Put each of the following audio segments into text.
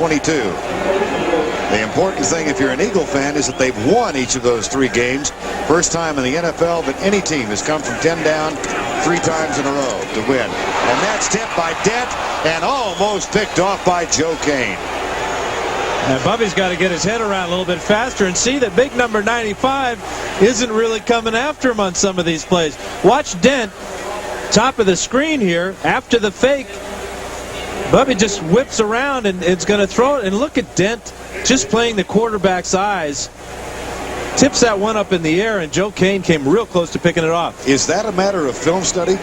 22. The important thing if you're an Eagle fan is that they've won each of those 3 games. First time in the NFL that any team has come from 10 down 3 times in a row to win. And that's tipped by Dent and almost picked off by Joe Kane. And Bubby's got to get his head around a little bit faster and see that big number 95 isn't really coming after him on some of these plays. Watch Dent, top of the screen here, after the fake. Bubby just whips around and it's going to throw it. And look at Dent just playing the quarterback's eyes. Tips that one up in the air, and Joe Kane came real close to picking it off. Is that a matter of film study?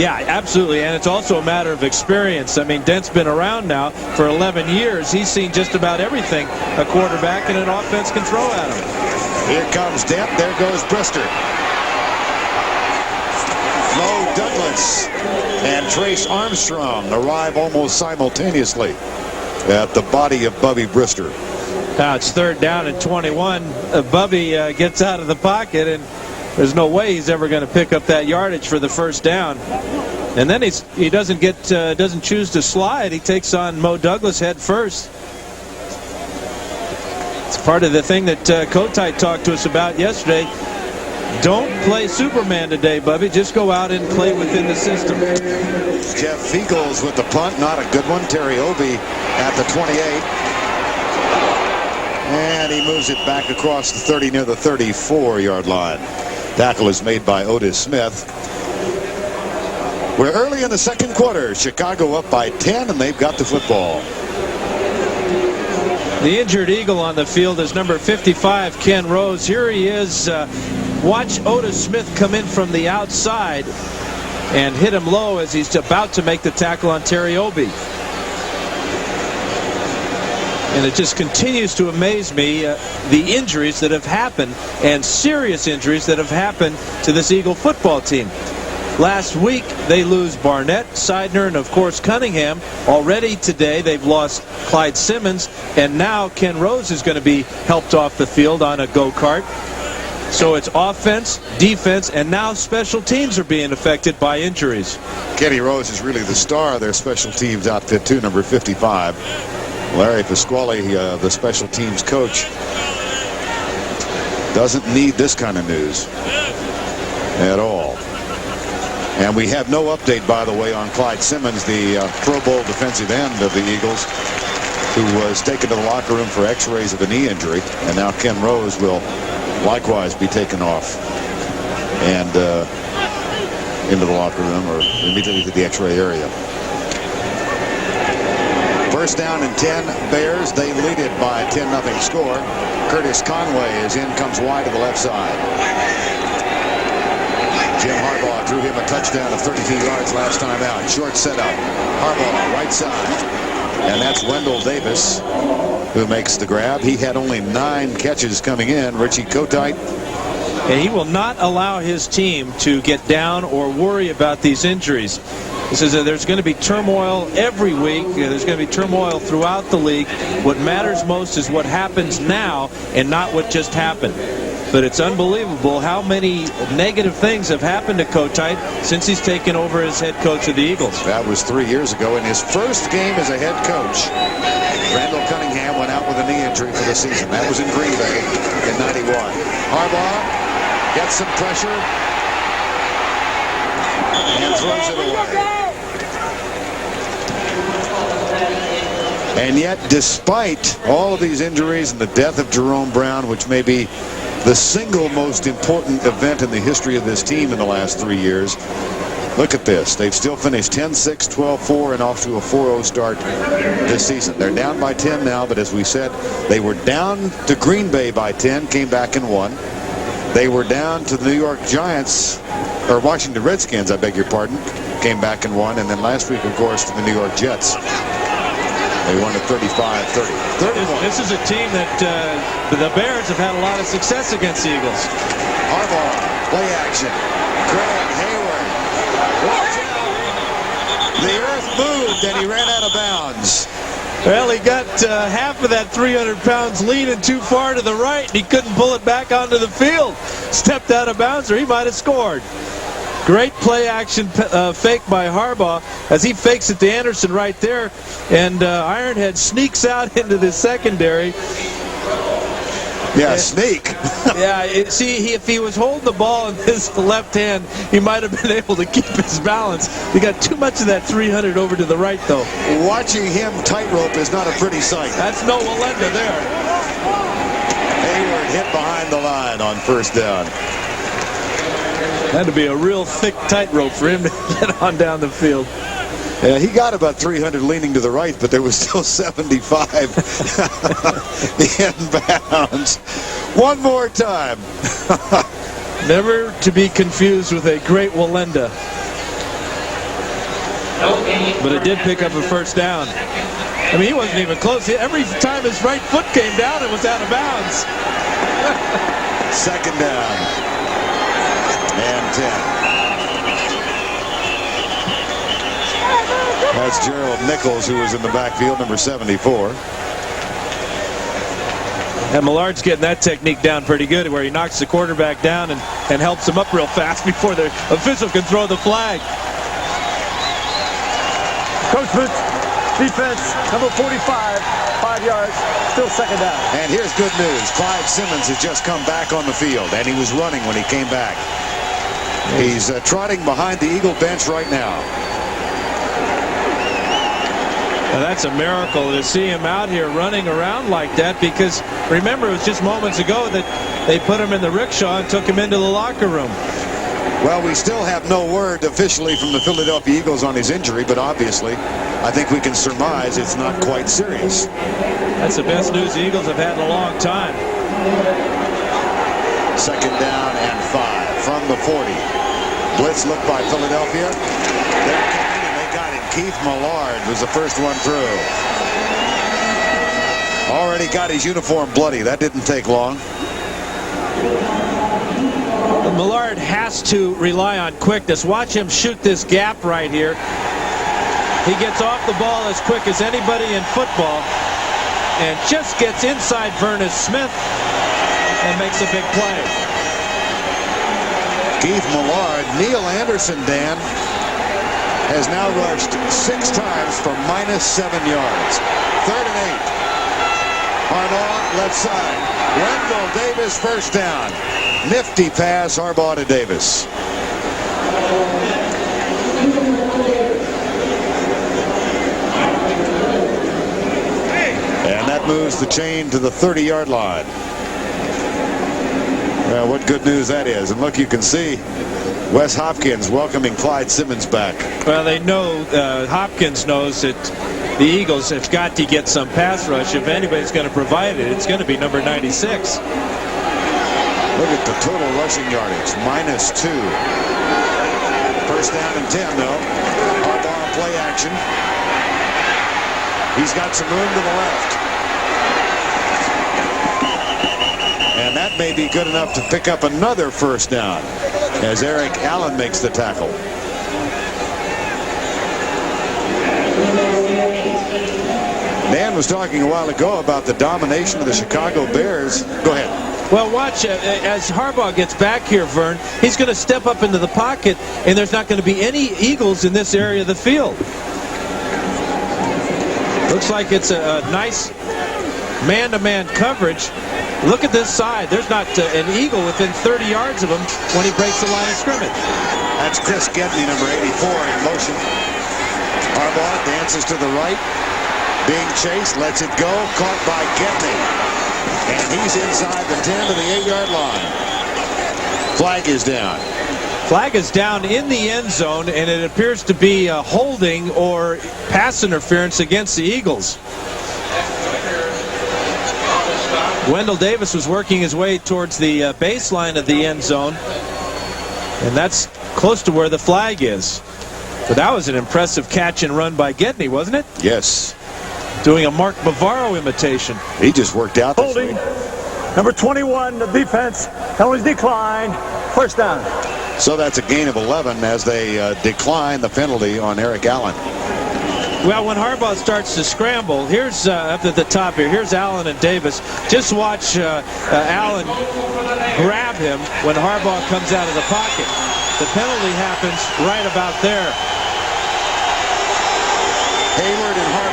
Yeah, absolutely, and it's also a matter of experience. I mean, Dent's been around now for 11 years. He's seen just about everything a quarterback and an offense can throw at him. Here comes Dent. There goes Brister. Mo Douglas and Trace Armstrong arrive almost simultaneously at the body of Bubby Brister. Now it's 3rd down and 21. Bubby gets out of the pocket, and there's no way he's ever going to pick up that yardage for the 1st down. And then he doesn't choose to slide. He takes on Mo Douglas head first. It's part of the thing that Kotite talked to us about yesterday. Don't play Superman today, Bubby. Just go out and play within the system. Jeff Feagles with the punt, not a good one. Terry Obie at the 28. And he moves it back across the 30 near the 34-yard line. Tackle is made by Otis Smith. We're early in the 2nd quarter. Chicago up by 10, and they've got the football. The injured Eagle on the field is number 55, Ken Rose. Here he is. Watch Otis Smith come in from the outside and hit him low as he's about to make the tackle on Terry Obie. And it just continues to amaze me, the injuries that have happened, and serious injuries that have happened to this Eagle football team. Last week, they lose Barnett, Seidner, and, of course, Cunningham. Already today, they've lost Clyde Simmons, and now Ken Rose is going to be helped off the field on a go-kart. So it's offense, defense, and now special teams are being affected by injuries. Kenny Rose is really the star of their special teams outfit, too, number 55. Larry Pasquale, the special teams coach, doesn't need this kind of news at all. And we have no update, by the way, on Clyde Simmons, the Pro Bowl defensive end of the Eagles, who was taken to the locker room for x-rays of a knee injury. And now Ken Rose will likewise be taken off and into the locker room or immediately to the x-ray area. 1st down and 10, Bears. They lead it by a 10-0 score. Curtis Conway is in, comes wide to the left side. Jim Harbaugh threw him a touchdown of 32 yards last time out. Short setup. Harbaugh, right side. And that's Wendell Davis who makes the grab. He had only 9 catches coming in. Richie Kotite. And he will not allow his team to get down or worry about these injuries. He says that there's going to be turmoil every week. There's going to be turmoil throughout the league. What matters most is what happens now and not what just happened. But it's unbelievable how many negative things have happened to Kotite since he's taken over as head coach of the Eagles. That was 3 years ago in his first game as a head coach. Randall Cunningham went out with a knee injury for the season. That was in Green Bay in 91. Harbaugh gets some pressure and throws it away. And yet, despite all of these injuries and the death of Jerome Brown, which may be the single most important event in the history of this team in the last 3 years, look at this. They've still finished 10-6, 12-4, and off to a 4-0 start this season. They're down by 10 now, but as we said, they were down to Green Bay by 10, came back and won. They were down to the New York Giants, or Washington Redskins, I beg your pardon, came back and won. And then last week, of course, to the New York Jets. They won at 35-30. This is a team that the Bears have had a lot of success against the Eagles. Harbaugh, play action. Greg Hayward. Watch out. The earth moved and he ran out of bounds. Well, he got half of that 300 pounds leaning too far to the right, and he couldn't pull it back onto the field. Stepped out of bounds, or he might have scored. Great play action fake by Harbaugh as he fakes it to Anderson right there, and Ironhead sneaks out into the secondary. Yeah, sneak. Yeah, if he was holding the ball in his left hand, he might have been able to keep his balance. He got too much of that 300 over to the right, though. Watching him tightrope is not a pretty sight. That's no Walenda there. Hayward hit behind the line on first down. Had to be a real thick tightrope for him to get on down the field. Yeah, he got about 300 leaning to the right, but there was still 75 inbounds. One more time. Never to be confused with a great Walenda. But it did pick up a first down. I mean, he wasn't even close. Every time his right foot came down, it was out of bounds. Second down. And 10. That's Gerald Nichols, who was in the backfield, number 74. And Millard's getting that technique down pretty good, where he knocks the quarterback down and helps him up real fast before the official can throw the flag. Coach Boots, defense, number 45, 5 yards, still second down. And here's good news. Clyde Simmons has just come back on the field, and he was running when he came back. He's trotting behind the Eagle bench right now. Now that's a miracle to see him out here running around like that, because remember, it was just moments ago that they put him in the rickshaw and took him into the locker room. Well, we still have no word officially from the Philadelphia Eagles on his injury, but obviously I think we can surmise it's not quite serious. That's the best news the Eagles have had in a long time. Second down and 5 from the 40. Blitz look by Philadelphia. They're coming and they got him. Keith Millard was the first one through. Already got his uniform bloody. That didn't take long. Millard has to rely on quickness. Watch him shoot this gap right here. He gets off the ball as quick as anybody in football and just gets inside Vernon Smith and makes a big play. Keith Millard. Neil Anderson, Dan, has now rushed 6 times for -7 yards. 3rd and 8. Harbaugh left side. Wendell Davis first down. Nifty pass, Harbaugh to Davis. And that moves the chain to the 30-yard line. Well, what good news that is. And look, you can see Wes Hopkins welcoming Clyde Simmons back. Well, they know, Hopkins knows that the Eagles have got to get some pass rush. If anybody's going to provide it, it's going to be number 96. Look at the total rushing yardage, -2. First down and 10, though. Harbaugh play action. He's got some room to the left. And that may be good enough to pick up another first down as Eric Allen makes the tackle. Dan was talking a while ago about the domination of the Chicago Bears. Go ahead. Well, watch, as Harbaugh gets back here, Vern, he's going to step up into the pocket, and there's not going to be any Eagles in this area of the field. Looks like it's a nice man-to-man coverage. Look at this side. There's not an Eagle within 30 yards of him when he breaks the line of scrimmage. That's Chris Gedney, number 84, in motion. Harbaugh dances to the right. Being chased, lets it go. Caught by Gedney. And he's inside the 10 to the 8-yard line. Flag is down. Flag is down in the end zone, and it appears to be holding or pass interference against the Eagles. Wendell Davis was working his way towards the baseline of the end zone, and that's close to where the flag is. But that was an impressive catch and run by Gedney, wasn't it? Yes. Doing a Mark Bavaro imitation. He just worked out this Holding. week. Number 21, the defense. Penalties decline. First down. So that's a gain of 11 as they decline the penalty on Eric Allen. Well, when Harbaugh starts to scramble, here's up at the top here. Here's Allen and Davis. Just watch Allen grab him when Harbaugh comes out of the pocket. The penalty happens right about there. Hayward and Hart